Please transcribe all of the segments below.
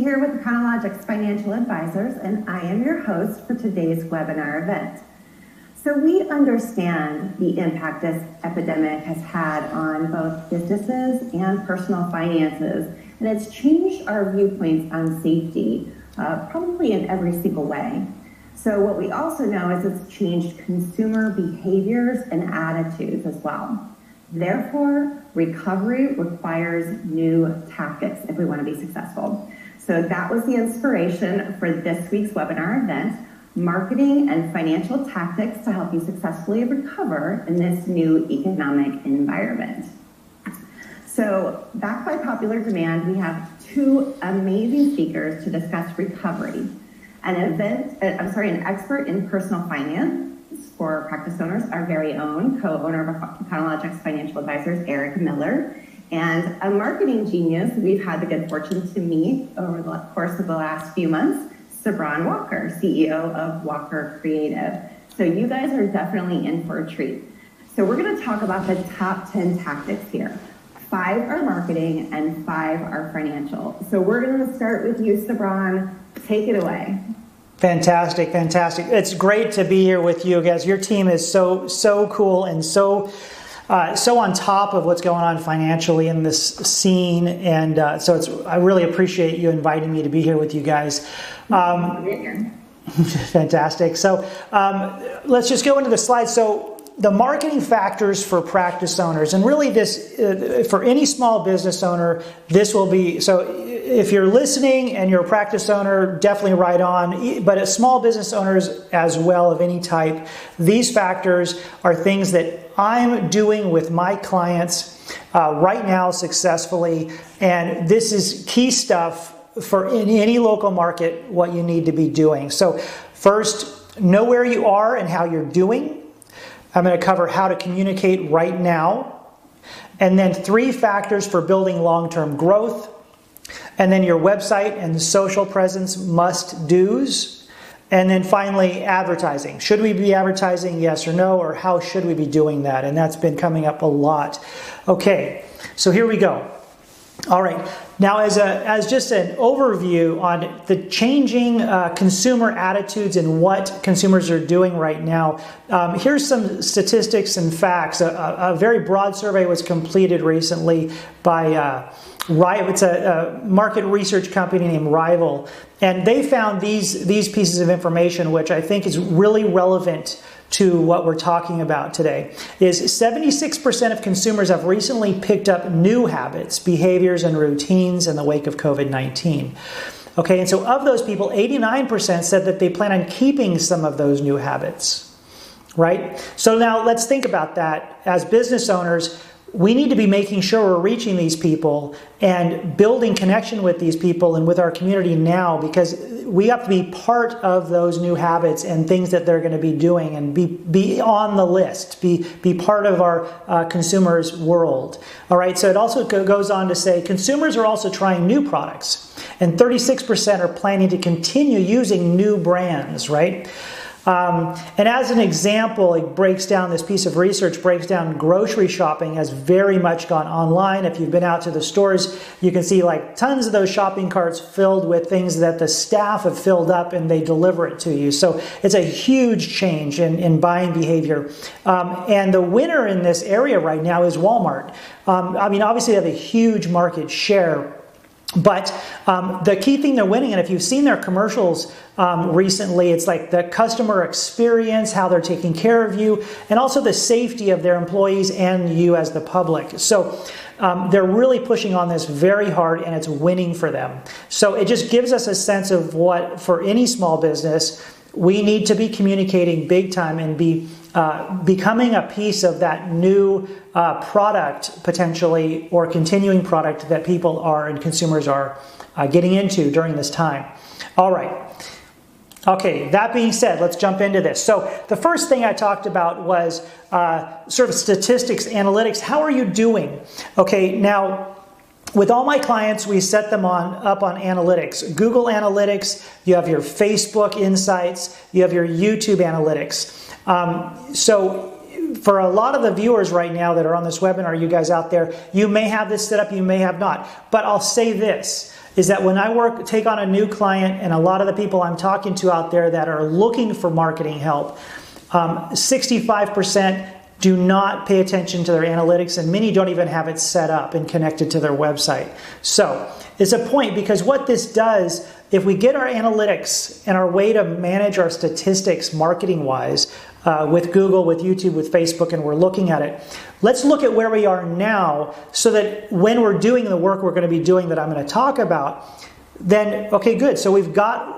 here with Econologics Financial Advisors, and I am your host for today's webinar event. So we understand the impact this epidemic has had on both businesses and personal finances, and it's changed our viewpoints on safety, probably in every single way. So what we also know is it's changed consumer behaviors and attitudes as well. Therefore, recovery requires new tactics if we want to be successful. So that was the inspiration for this week's webinar event, Marketing and Financial Tactics to Help You Successfully Recover in This New Economic Environment. So backed by popular demand, we have two amazing speakers to discuss recovery. An expert in personal finance for practice owners, our very own co-owner of Econologics Financial Advisors, Eric Miller, and a marketing genius we've had the good fortune to meet over the course of the last few months, Sabran Walker, CEO of Walker Kreative. So you guys are definitely in for a treat. So we're going to talk about the top 10 tactics here. 5 are marketing and 5 are financial. So we're going to start with you, Sabran. Take it away. Fantastic, fantastic. It's great to be here with you guys. Your team is so cool and so on top of what's going on financially in this scene, and I really appreciate you inviting me to be here with you guys. Fantastic. So let's just go into the slides. So the marketing factors for practice owners, and really this for any small business owner, this will be so. If you're listening and you're a practice owner, definitely right on. But as small business owners as well of any type, these factors are things that I'm doing with my clients right now successfully. And this is key stuff for in any local market, what you need to be doing. So first, know where you are and how you're doing. I'm going to cover how to communicate right now. And then 3 factors for building long-term growth. And then your website and social presence must-dos. And then finally, advertising. Should we be advertising, yes or no, or how should we be doing that? And that's been coming up a lot. Okay, so here we go. All right, now as just an overview on the changing consumer attitudes and what consumers are doing right now, here's some statistics and facts. A very broad survey was completed recently by it's a market research company named Rival, and they found these pieces of information, which I think is really relevant to what we're talking about today. Is 76% of consumers have recently picked up new habits, behaviors, and routines in the wake of COVID-19. Okay, and so of those people, 89% said that they plan on keeping some of those new habits, right? So now let's think about that. As business owners, we need to be making sure we're reaching these people and building connection with these people and with our community now, because we have to be part of those new habits and things that they're going to be doing and be on the list, be part of our consumers' world. All right, so it also goes on to say consumers are also trying new products, and 36% are planning to continue using new brands, right? And as an example, this piece of research breaks down grocery shopping has very much gone online. If you've been out to the stores, you can see like tons of those shopping carts filled with things that the staff have filled up and they deliver it to you. So it's a huge change in buying behavior. And the winner in this area right now is Walmart. Obviously they have a huge market share. But the key thing they're winning, and if you've seen their commercials recently, it's like the customer experience, how they're taking care of you, and also the safety of their employees and you as the public. So they're really pushing on this very hard, and it's winning for them. So it just gives us a sense of what, for any small business, we need to be communicating big time and be becoming a piece of that new product potentially, or continuing product that people are and consumers are getting into during this time. All right. Okay, that being said, let's jump into this. So the first thing I talked about was sort of statistics, analytics. How are you doing? Okay, now with all my clients, we set them up on analytics. Google Analytics, you have your Facebook Insights, you have your YouTube Analytics. So for a lot of the viewers right now that are on this webinar, you guys out there, you may have this set up, you may have not. But I'll say this. is that when I take on a new client, and a lot of the people I'm talking to out there that are looking for marketing help, 65% do not pay attention to their analytics, and many don't even have it set up and connected to their website. So it's a point, because what this does, if we get our analytics and our way to manage our statistics marketing-wise with Google, with YouTube, with Facebook, and we're looking at it, let's look at where we are now so that when we're doing the work we're going to be doing that I'm going to talk about, then, okay, good. So we've got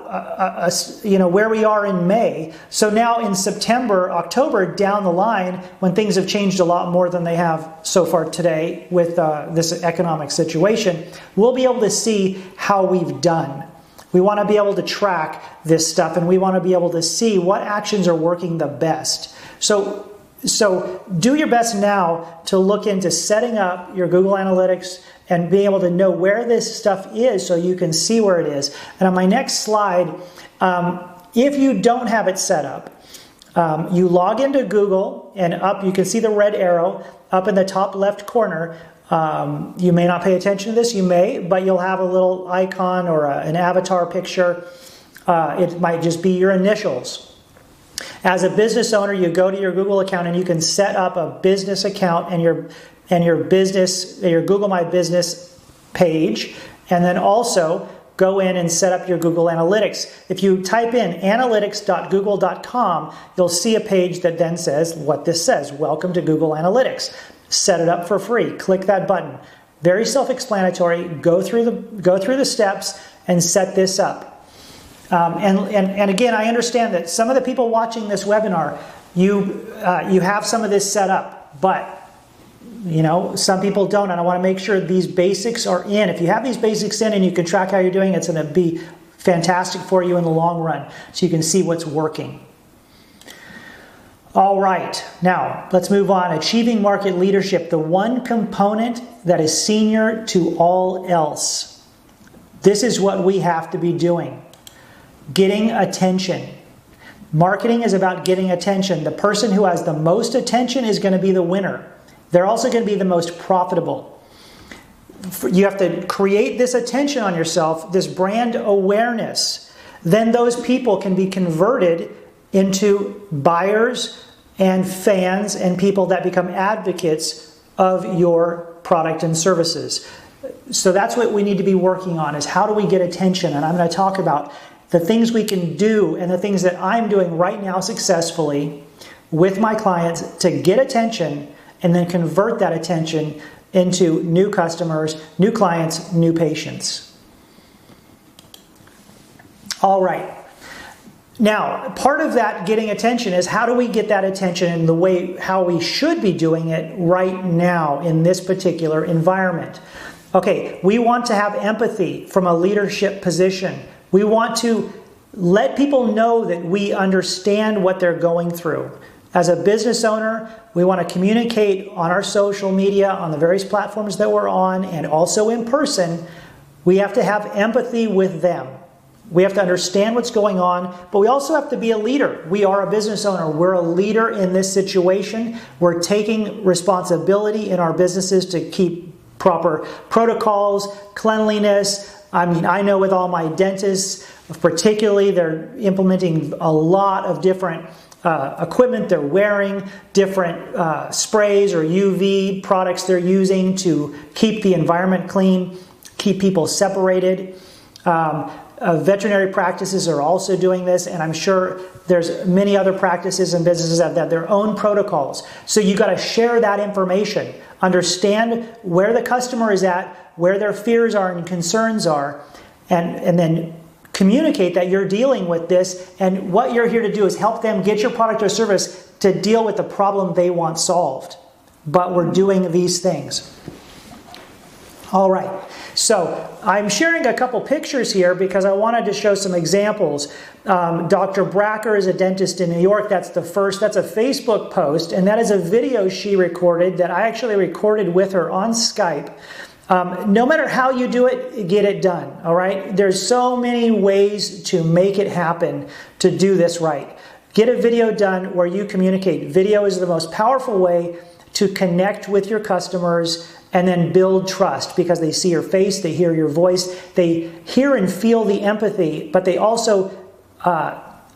where we are in May. So now in September, October, down the line, when things have changed a lot more than they have so far today with this economic situation, we'll be able to see how we've done. We want to be able to track this stuff, and we want to be able to see what actions are working the best. So do your best now to look into setting up your Google Analytics and being able to know where this stuff is so you can see where it is. And on my next slide, if you don't have it set up, you log into Google, and up you can see the red arrow up in the top left corner. You may not pay attention to this, you may, but you'll have a little icon or an avatar picture. It might just be your initials. As a business owner, you go to your Google account and you can set up a business account and your Google My Business page, and then also go in and set up your Google Analytics. If you type in analytics.google.com, you'll see a page that then says what this says: welcome to Google Analytics. Set it up for free. Click that button. Very self-explanatory. Go through the steps and set this up. And again, I understand that some of the people watching this webinar, you have some of this set up, but some people don't, and I want to make sure these basics are in. If you have these basics in and you can track how you're doing, it's going to be fantastic for you in the long run, so you can see what's working. All right, now let's move on. Achieving market leadership, the one component that is senior to all else. This is what we have to be doing. Getting attention. Marketing is about getting attention. The person who has the most attention is going to be the winner. They're also going to be the most profitable. You have to create this attention on yourself, this brand awareness. Then those people can be converted into buyers and fans and people that become advocates of your product and services. So that's what we need to be working on, is how do we get attention? And I'm going to talk about the things we can do and the things that I'm doing right now successfully with my clients to get attention and then convert that attention into new customers, new clients, new patients. All right. Now, part of that getting attention is how do we get that attention in the way how we should be doing it right now in this particular environment. Okay, we want to have empathy from a leadership position. We want to let people know that we understand what they're going through. As a business owner, we want to communicate on our social media, on the various platforms that we're on, and also in person. We have to have empathy with them. We have to understand what's going on, but we also have to be a leader. We are a business owner. We're a leader in this situation. We're taking responsibility in our businesses to keep proper protocols, cleanliness. I mean, I know with all my dentists, particularly, they're implementing a lot of different equipment they're wearing, different sprays or UV products they're using to keep the environment clean, keep people separated. Veterinary practices are also doing this, and I'm sure there's many other practices and businesses that have their own protocols. So you got to share that information, understand where the customer is at, where their fears are and concerns are, and then communicate that you're dealing with this, and what you're here to do is help them get your product or service to deal with the problem they want solved. But we're doing these things. All right. So I'm sharing a couple pictures here because I wanted to show some examples. Dr. Bracker is a dentist in New York. That's a Facebook post, and that is a video she recorded that I actually recorded with her on Skype. No matter how you do it, get it done, all right? There's so many ways to make it happen to do this right. Get a video done where you communicate. Video is the most powerful way to connect with your customers and then build trust because they see your face, they hear your voice, they hear and feel the empathy, but they also,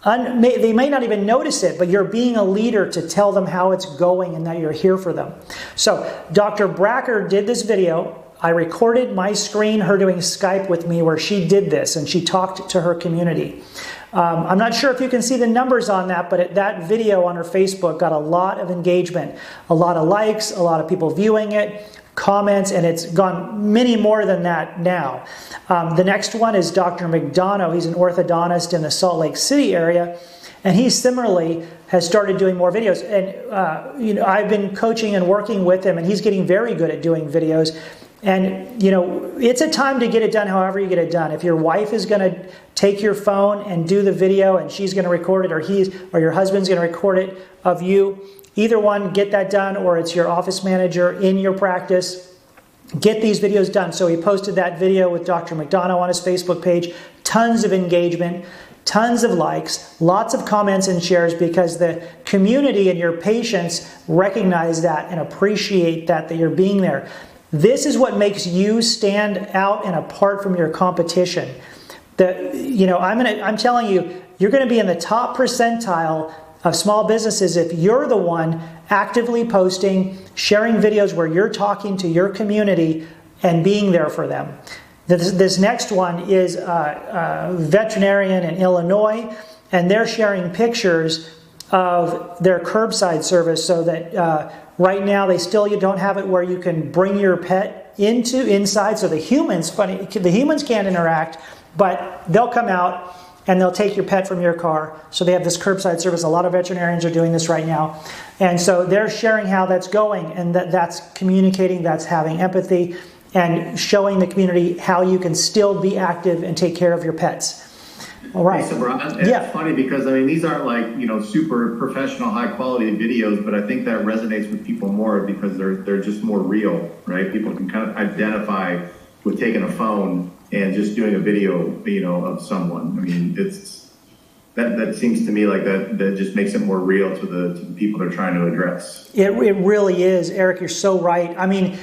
they may not even notice it, but you're being a leader to tell them how it's going and that you're here for them. So Dr. Bracker did this video. I recorded my screen, her doing Skype with me where she did this and she talked to her community. I'm not sure if you can see the numbers on that, but that video on her Facebook got a lot of engagement, a lot of likes, a lot of people viewing it, comments, and it's gone many more than that now. The next one is Dr. McDonough. He's an orthodontist in the Salt Lake City area, and he similarly has started doing more videos. And you know, I've been coaching and working with him, and he's getting very good at doing videos. And, you know, it's a time to get it done however you get it done. If your wife is going to take your phone and do the video and she's going to record it, or your husband's going to record it of you, either one, get that done, or it's your office manager in your practice, get these videos done. So he posted that video with Dr. McDonough on his Facebook page, tons of engagement, tons of likes, lots of comments and shares because the community and your patients recognize that and appreciate that you're being there. This is what makes you stand out and apart from your competition. You know, I'm telling you, you're going to be in the top percentile of small businesses if you're the one actively posting, sharing videos where you're talking to your community and being there for them. This next one is a veterinarian in Illinois, and they're sharing pictures of their curbside service so that right now they still don't have it where you can bring your pet inside, so the humans can't interact, but they'll come out and they'll take your pet from your car. So they have this curbside service. A lot of veterinarians are doing this right now. And so they're sharing how that's going, and that's communicating, that's having empathy, and showing the community how you can still be active and take care of your pets. All right. Hey, so Brian, it's funny because, I mean, these aren't like, you know, super professional, high quality videos, but I think that resonates with people more because they're just more real, right? People can kind of identify with taking a phone and just doing a video, you know, of someone. I mean, that seems to me like that just makes it more real to the people they're trying to address. It really is, Eric. You're so right. I mean,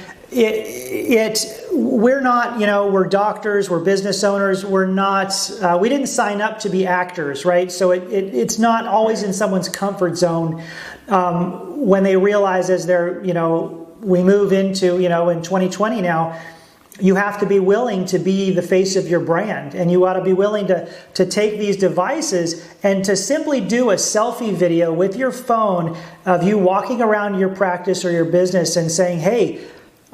we're not, you know, we're doctors, we're business owners, we're not, we didn't sign up to be actors, right? So it's not always in someone's comfort zone when they realize as they're, you know, we move into, you know, in 2020 now, you have to be willing to be the face of your brand, and you ought to be willing to take these devices and to simply do a selfie video with your phone of you walking around your practice or your business and saying, hey,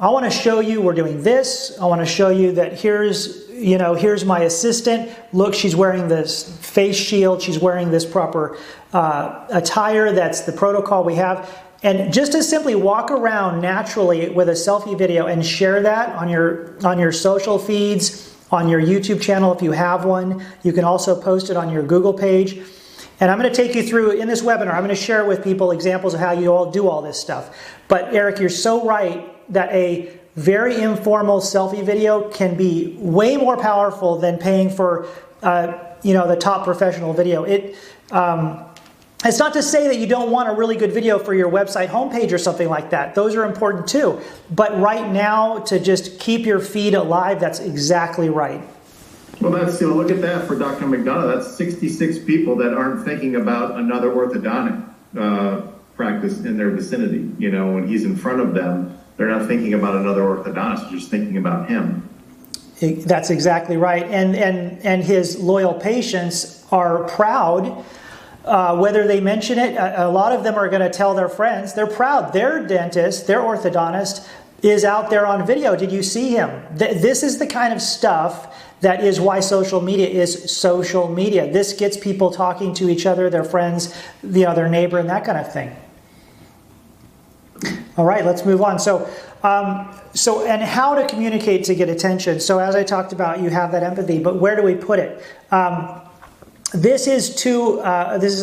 I want to show you we're doing this. I want to show you that here's my assistant. Look, she's wearing this face shield. She's wearing this proper attire. That's the protocol we have. And just to simply walk around naturally with a selfie video and share that on your social feeds, on your YouTube channel if you have one. You can also post it on your Google page. And I'm going to take you through, in this webinar, I'm going to share with people examples of how you all do all this stuff. But Eric, you're so right that a very informal selfie video can be way more powerful than paying for, you know, the top professional video. It's not to say that you don't want a really good video for your website homepage or something like that. Those are important too. But right now, to just keep your feed alive, that's exactly right. Well, that's, you know, look at that for Dr. McDonough. That's 66 people that aren't thinking about another orthodontic practice in their vicinity. You know, when he's in front of them, they're not thinking about another orthodontist, they're just thinking about him. That's exactly right. And his loyal patients are proud. Whether they mention it, a lot of them are going to tell their friends. They're proud. Their dentist, their orthodontist, is out there on video. Did you see him? This is the kind of stuff that is why social media is social media. This gets people talking to each other, their friends, you know, their neighbor, and that kind of thing. All right, let's move on. So and how to communicate to get attention. So as I talked about, you have that empathy, but where do we put it? This is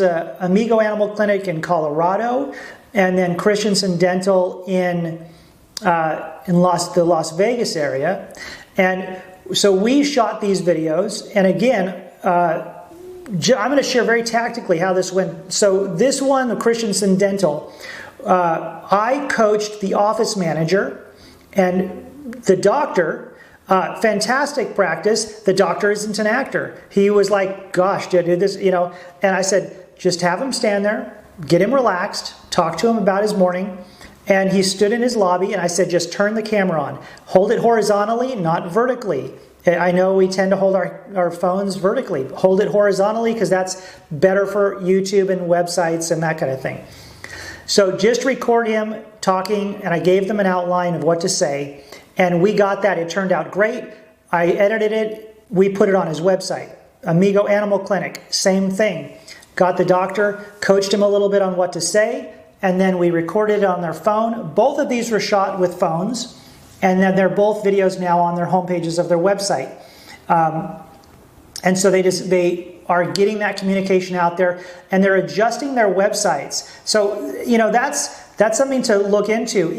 a Amigo Animal Clinic in Colorado, and then Christensen Dental in the Las Vegas area. And so we shot these videos, and again, I'm going to share very tactically how this went. So this one, the Christensen Dental, I coached the office manager, And the doctor, fantastic practice. The doctor isn't an actor. He was like, gosh, did I do this? And I said, just have him stand there, get him relaxed, talk to him about his morning. And he stood in his lobby, and I said, just turn the camera on. Hold it horizontally, not vertically. I know we tend to hold our phones vertically. Hold it horizontally because that's better for YouTube and websites and that kind of thing. So just record him talking, and I gave them an outline of what to say. And we got that. It turned out great. I edited it. We put it on his website. Amigo Animal Clinic, same thing. Got the doctor, coached him a little bit on what to say, and then we recorded it on their phone. Both of these were shot with phones, and then they're both videos now on their homepages of their website. And so they are getting that communication out there, and they're adjusting their websites. So, that's something to look into,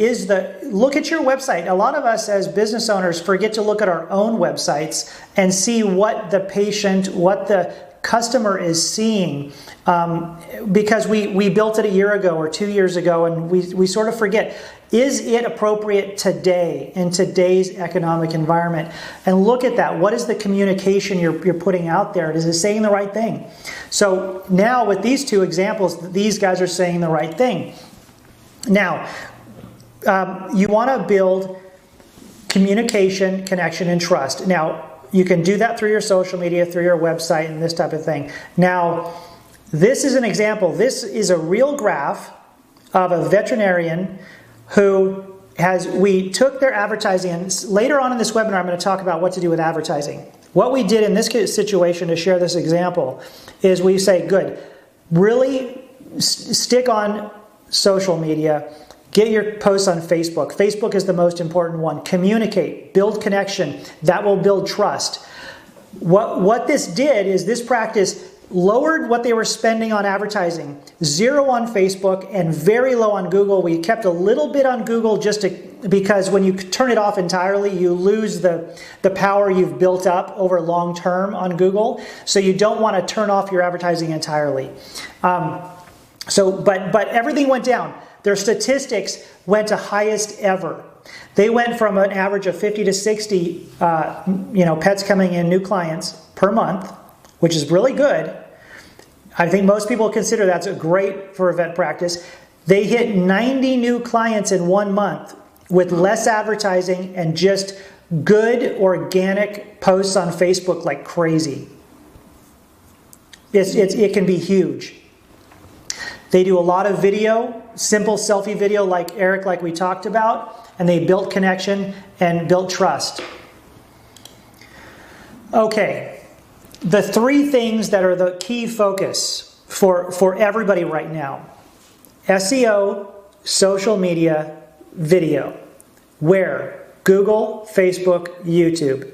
look at your website. A lot of us as business owners forget to look at our own websites and see what the patient, what the customer is seeing, because we built it a year ago or 2 years ago, and we sort of forget, is it appropriate today in today's economic environment? And look at that. What is the communication you're putting out there? Is it saying the right thing? So now with these two examples, these guys are saying the right thing. Now, you want to build communication, connection, and trust. Now, you can do that through your social media, through your website, and this type of thing. Now, this is an example. This is a real graph of a veterinarian who we took their advertising, and later on in this webinar, I'm going to talk about what to do with advertising. What we did in this situation to share this example is we say, good, really stick on social media, get your posts on Facebook. Facebook is the most important one. Communicate, build connection. That will build trust. What this did is this practice lowered what they were spending on advertising. 0 on Facebook and very low on Google. We kept a little bit on Google because when you turn it off entirely, you lose the power you've built up over long term on Google. So you don't want to turn off your advertising entirely. But everything went down. Their statistics went to highest ever. They went from an average of 50 to 60 pets coming in, new clients per month, which is really good. I think most people consider that's great for a vet practice. They hit 90 new clients in 1 month with less advertising and just good organic posts on Facebook like crazy. It can be huge. They do a lot of video, simple selfie video like Eric, like we talked about, and they built connection and built trust. Okay, the 3 things that are the key focus for everybody right now. SEO, social media, video. Where? Google, Facebook, YouTube.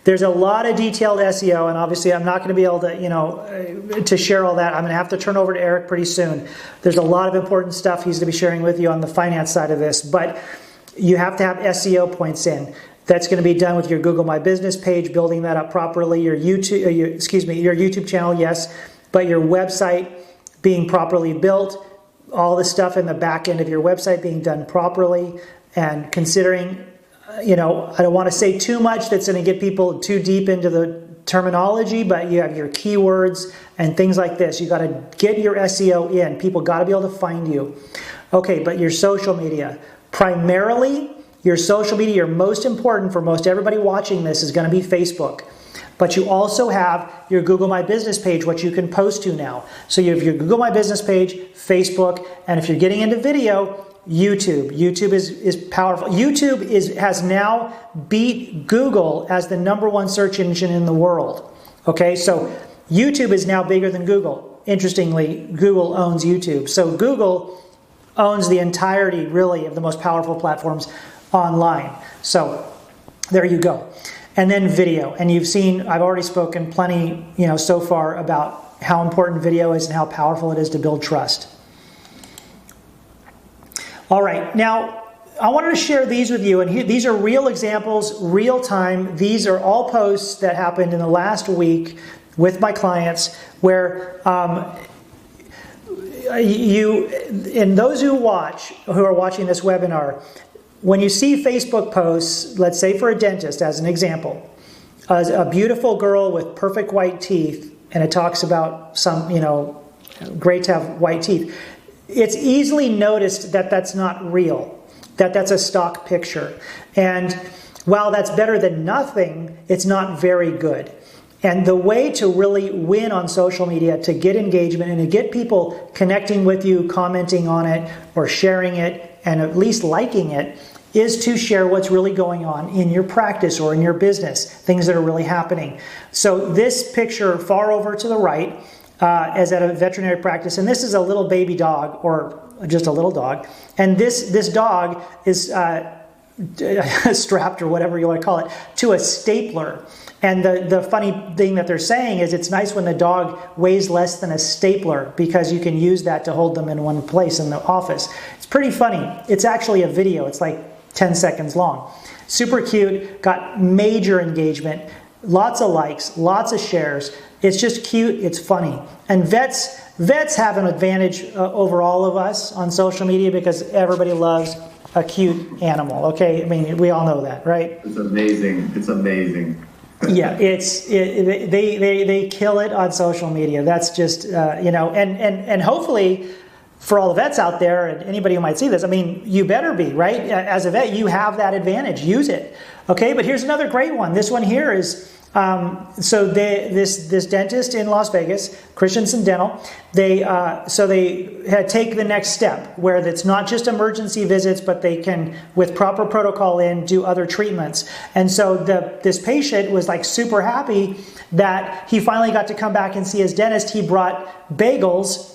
There's a lot of detailed SEO, and obviously I'm not going to be able to, to share all that. I'm going to have to turn over to Eric pretty soon. There's a lot of important stuff he's going to be sharing with you on the finance side of this, but you have to have SEO points in. That's going to be done with your Google My Business page, building that up properly, your YouTube channel, yes, but your website being properly built, all the stuff in the back end of your website being done properly, and considering, I don't want to say too much that's going to get people too deep into the terminology, but you have your keywords and things like this. You got to get your SEO in. People got to be able to find you. Okay, but your social media, primarily your social media, your most important for most everybody watching this is going to be Facebook. But you also have your Google My Business page, which you can post to now. So you have your Google My Business page, Facebook, and if you're getting into video, YouTube. YouTube is powerful. YouTube has now beat Google as the #1 search engine in the world. Okay, so YouTube is now bigger than Google. Interestingly, Google owns YouTube. So Google owns the entirety, really, of the most powerful platforms online. So there you go. And then video. And you've seen, I've already spoken plenty, so far about how important video is and how powerful it is to build trust. All right, now I wanted to share these with you, and these are real examples, real time. These are all posts that happened in the last week with my clients where those who are watching this webinar, when you see Facebook posts, let's say for a dentist as an example, a beautiful girl with perfect white teeth, and it talks about some, great to have white teeth, it's easily noticed that that's not real, that that's a stock picture. And while that's better than nothing, it's not very good. And the way to really win on social media, to get engagement and to get people connecting with you, commenting on it, or sharing it, and at least liking it, is to share what's really going on in your practice or in your business, things that are really happening. So this picture far over to the right is at a veterinary practice, and this is a little baby dog, or just a little dog. And this dog is strapped, or whatever you want to call it, to a stapler. And the funny thing that they're saying is it's nice when the dog weighs less than a stapler, because you can use that to hold them in one place in the office. It's pretty funny. It's actually a video. It's like 10 seconds long. Super cute, got major engagement, lots of likes, lots of shares. It's just cute, it's funny. And vets have an advantage over all of us on social media, because everybody loves a cute animal, okay? I mean, we all know that, right? It's amazing. It's amazing. Yeah, they kill it on social media. That's just, and hopefully for all the vets out there and anybody who might see this, I mean, you better be, right? As a vet, you have that advantage. Use it. Okay, but here's another great one. This one here is, this dentist in Las Vegas, Christensen Dental, they had take the next step where it's not just emergency visits, but they can, with proper protocol do other treatments. And so this patient was like super happy that he finally got to come back and see his dentist. He brought bagels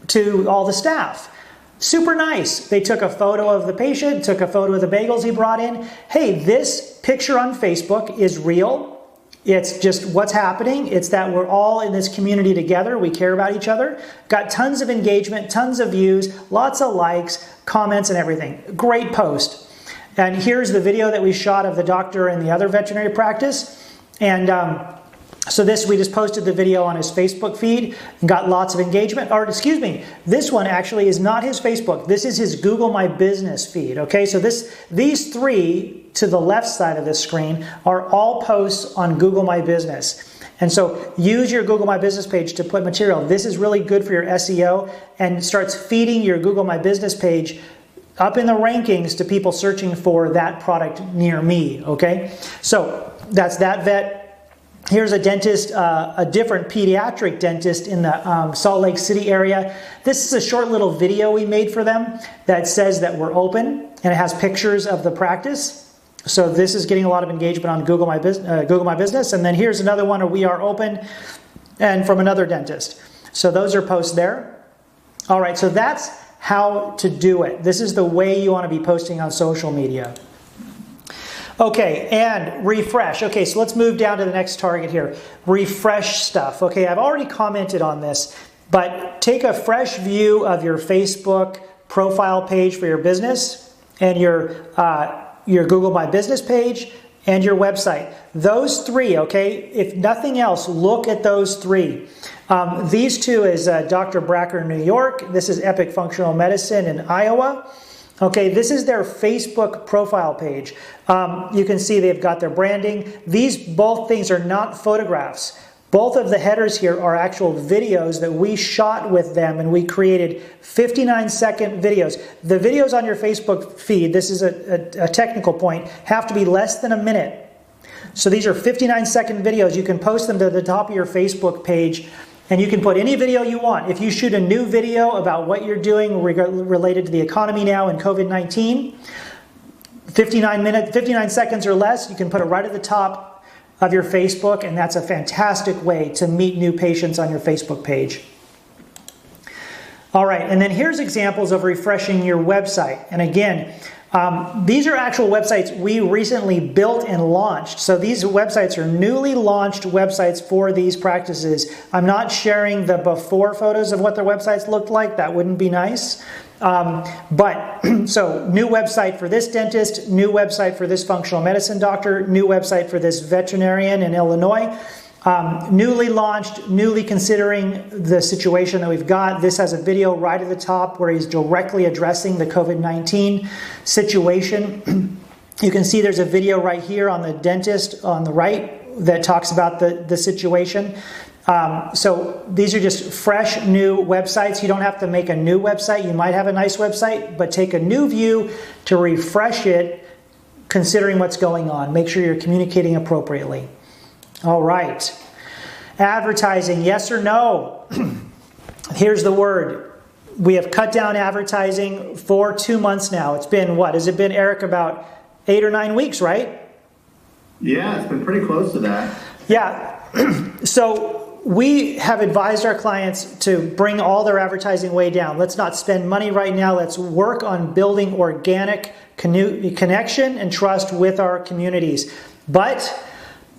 to all the staff. Super nice. They took a photo of the patient, took a photo of the bagels he brought in. Hey, this picture on Facebook is real. It's just what's happening. It's that we're all in this community together. We care about each other. Got tons of engagement, tons of views, lots of likes, comments, and everything. Great post. And here's the video that we shot of the doctor in the other veterinary practice. And so we just posted the video on his Facebook feed and got lots of engagement. Or excuse me, this one actually is not his Facebook. This is his Google My Business feed. Okay, so these three to the left side of the screen are all posts on Google My Business. And so use your Google My Business page to put material. This is really good for your SEO, and starts feeding your Google My Business page up in the rankings to people searching for that product near me. Okay, so that's that vet. Here's a dentist, a different pediatric dentist in the Salt Lake City area. This is a short little video we made for them that says that we're open, and it has pictures of the practice. So this is getting a lot of engagement on Google My Business. And then here's another one, we are open, and from another dentist. So those are posts there. All right, so that's how to do it. This is the way you want to be posting on social media. Okay, and refresh. Okay, so let's move down to the next target here. Refresh stuff. Okay, I've already commented on this, but take a fresh view of your Facebook profile page for your business, and your Google My Business page, and your website. Those three, okay, if nothing else, look at those three. These two is Dr. Bracker in New York. This is Epic Functional Medicine in Iowa. Okay, this is their Facebook profile page. You can see they've got their branding. Both things are not photographs. Both of the headers here are actual videos that we shot with them, and we created 59-second videos. The videos on your Facebook feed, this is a technical point, have to be less than a minute. So these are 59-second videos. You can post them to the top of your Facebook page, and you can put any video you want. If you shoot a new video about what you're doing related to the economy now and COVID-19, 59 seconds or less, you can put it right at the top of your Facebook, and that's a fantastic way to meet new patients on your Facebook page. All right, and then here's examples of refreshing your website. And again, these are actual websites we recently built and launched. So these websites are newly launched websites for these practices. I'm not sharing the before photos of what their websites looked like. That wouldn't be nice. So new website for this dentist, new website for this functional medicine doctor, new website for this veterinarian in Illinois. Newly launched, newly considering the situation that we've got. This has a video right at the top where he's directly addressing the COVID-19 situation. You can see there's a video right here on the dentist on the right that talks about the situation. So these are just fresh, new websites. You don't have to make a new website. You might have a nice website, but take a new view to refresh it, considering what's going on. Make sure you're communicating appropriately. All right. Advertising, yes or no? Here's the word. We have cut down advertising for 2 months now. It's been, what? Has it been, Eric, about 8 or 9 weeks, right? Yeah, it's been pretty close to that. Yeah. So we have advised our clients to bring all their advertising way down. Let's not spend money right now. Let's work on building organic connection and trust with our communities. But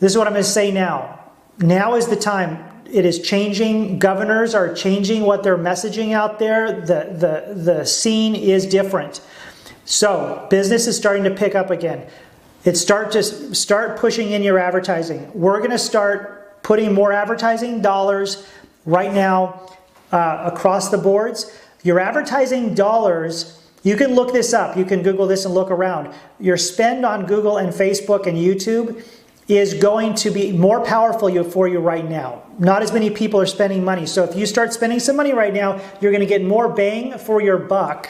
this is what I'm going to say now. Now is the time. It is changing. Governors are changing what they're messaging out there. The scene is different. So business is starting to pick up again. Start pushing in your advertising. We're going to start putting more advertising dollars right now across the boards. Your advertising dollars, you can look this up. You can Google this and look around. Your spend on Google and Facebook and YouTube is going to be more powerful for you right now. Not as many people are spending money. So if you start spending some money right now, you're going to get more bang for your buck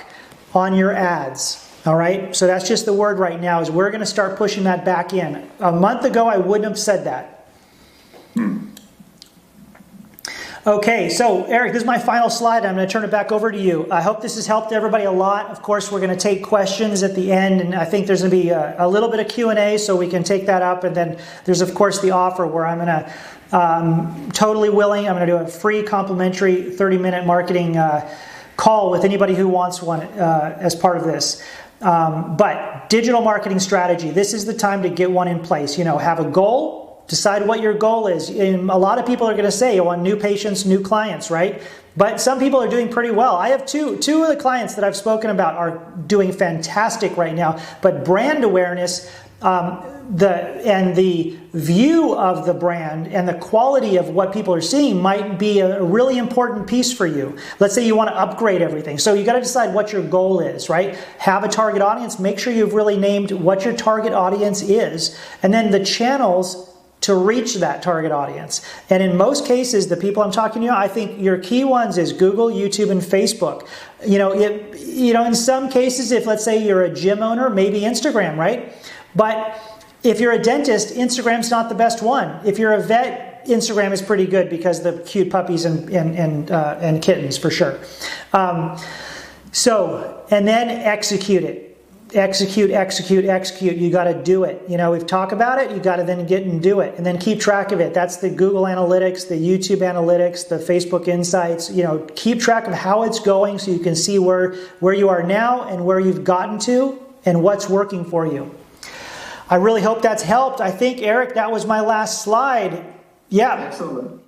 on your ads. All right, so that's just the word right now, is we're going to start pushing that back in. A month ago, I wouldn't have said that. Okay, so Eric, this is my final slide. I'm going to turn it back over to you. I hope this has helped everybody a lot. Of course, we're going to take questions at the end, and I think there's going to be a little bit of Q&A, so we can take that up. And then there's, of course, the offer where I'm going to, totally willing, I'm going to do a free complimentary 30-minute marketing call with anybody who wants one as part of this. But digital marketing strategy, this is the time to get one in place. You know, have a goal, decide what your goal is. And a lot of people are going to say, I want new patients, new clients, right? But some people are doing pretty well. I have two of the clients that I've spoken about are doing fantastic right now. But brand awareness, the view of the brand and the quality of what people are seeing might be a really important piece for you. Let's say you want to upgrade everything. So you got to decide what your goal is, right? Have a target audience. Make sure you've really named what your target audience is, and then the channels to reach that target audience. And in most cases, the people I'm talking to, I think your key ones is Google, YouTube, and Facebook. In some cases, if let's say you're a gym owner, maybe Instagram, right? But if you're a dentist, Instagram's not the best one. If you're a vet, Instagram is pretty good because the cute puppies and kittens for sure. And then execute it. Execute. You got to do it. We've talked about it. You got to then get and do it, and then keep track of it. That's the Google Analytics, the YouTube Analytics, the Facebook Insights. Keep track of how it's going so you can see where you are now and where you've gotten to and what's working for you. I really hope that's helped. I think, Eric, that was my last slide. Yeah. Excellent.